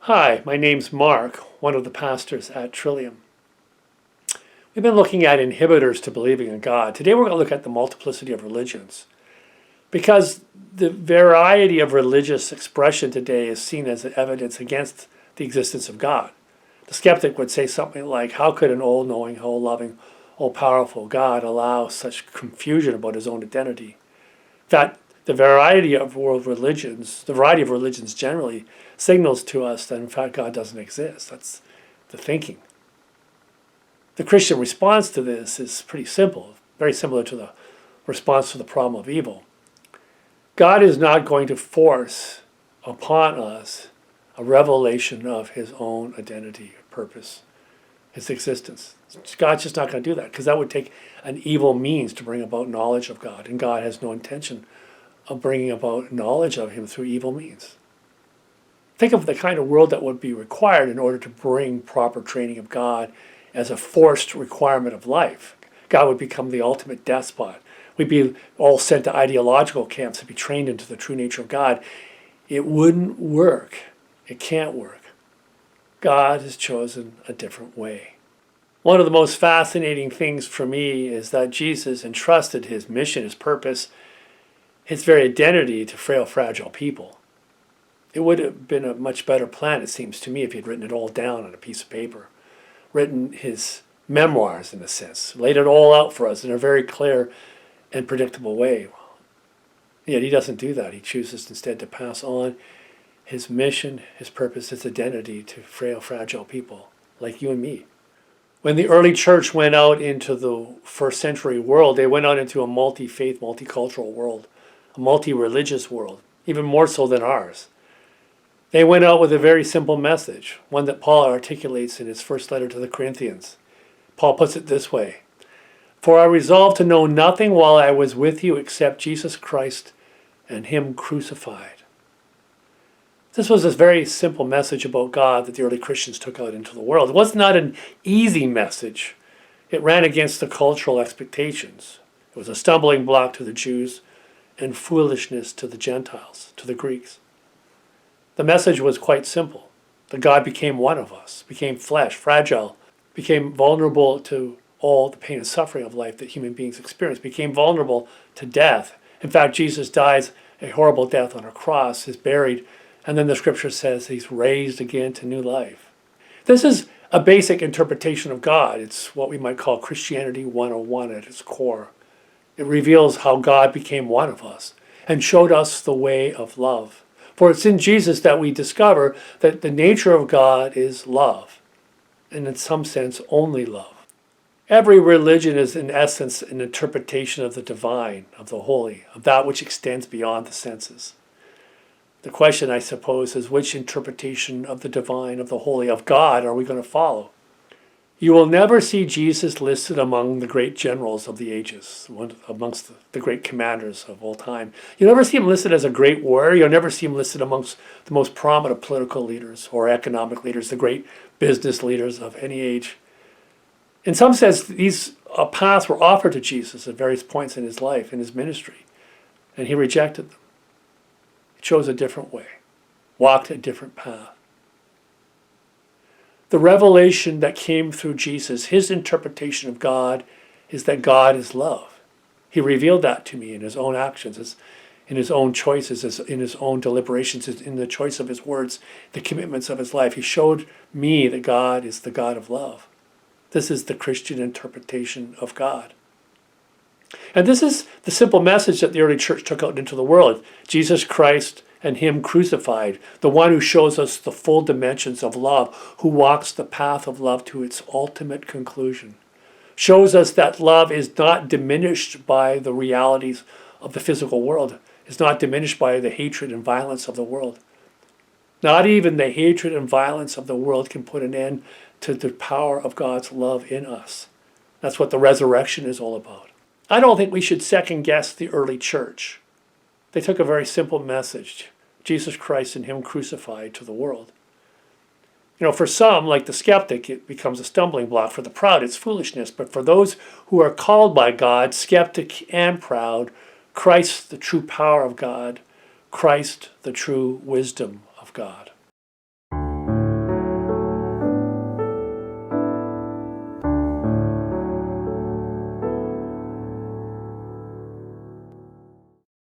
Hi, my name's Mark, one of the pastors at Trillium. We've been looking at inhibitors to believing in God. Today we're going to look at the multiplicity of religions. Because the variety of religious expression today is seen as evidence against the existence of God. The skeptic would say something like, how could an all-knowing, all-loving, all-powerful God allow such confusion about his own identity? That the variety of world religions, the variety of religions generally, signals to us that in fact God doesn't exist. That's the thinking. The Christian response to this is pretty simple, very similar to the response to the problem of evil. God is not going to force upon us a revelation of his own identity, purpose, his existence. God's just not going to do that because that would take an evil means to bring about knowledge of God, and God has no intention of bringing about knowledge of him through evil means. Think of the kind of world that would be required in order to bring proper training of God as a forced requirement of life. God would become the ultimate despot. We'd be all sent to ideological camps to be trained into the true nature of God. It wouldn't work. It can't work. God has chosen a different way. One of the most fascinating things for me is that Jesus entrusted his mission, his purpose, his very identity to frail, fragile people. It would have been a much better plan, it seems to me, if he had written it all down on a piece of paper, written his memoirs, in a sense, laid it all out for us in a very clear and predictable way. Yet he doesn't do that. He chooses instead to pass on his mission, his purpose, his identity to frail, fragile people like you and me. When the early church went out into the first century world, they went out into a multi-faith, multicultural world, a multi-religious world, even more so than ours. They went out with a very simple message, one that Paul articulates in his first letter to the Corinthians. Paul puts it this way: "For I resolved to know nothing while I was with you except Jesus Christ and him crucified." This was a very simple message about God that the early Christians took out into the world. It was not an easy message. It ran against the cultural expectations. It was a stumbling block to the Jews and foolishness to the Gentiles, to the Greeks. The message was quite simple. That God became one of us, became flesh, fragile, became vulnerable to all the pain and suffering of life that human beings experience, became vulnerable to death. In fact, Jesus dies a horrible death on a cross, is buried, and then the scripture says he's raised again to new life. This is a basic interpretation of God. It's what we might call Christianity 101 at its core. It reveals how God became one of us and showed us the way of love. For it's in Jesus that we discover that the nature of God is love, and in some sense only love. Every religion is in essence an interpretation of the divine, of the holy, of that which extends beyond the senses. The question, I suppose, is which interpretation of the divine, of the holy, of God are we going to follow? You will never see Jesus listed among the great generals of the ages, amongst the great commanders of all time. You'll never see him listed as a great warrior. You'll never see him listed amongst the most prominent political leaders or economic leaders, the great business leaders of any age. In some sense, these paths were offered to Jesus at various points in his life, in his ministry, and he rejected them. He chose a different way, walked a different path. The revelation that came through Jesus, his interpretation of God, is that God is love. He revealed that to me in his own actions, in his own choices, in his own deliberations, in the choice of his words, the commitments of his life. He showed me that God is the God of love. This is the Christian interpretation of God. And this is the simple message that the early church took out into the world. Jesus Christ and him crucified, the one who shows us the full dimensions of love, who walks the path of love to its ultimate conclusion, shows us that love is not diminished by the realities of the physical world, is not diminished by the hatred and violence of the world. Not even the hatred and violence of the world can put an end to the power of God's love in us. That's what the resurrection is all about. I don't think we should second guess the early church. They took a very simple message, Jesus Christ and him crucified, to the world. You know, for some, like the skeptic, it becomes a stumbling block. For the proud, it's foolishness. But for those who are called by God, skeptic and proud, Christ, the true power of God, Christ, the true wisdom of God.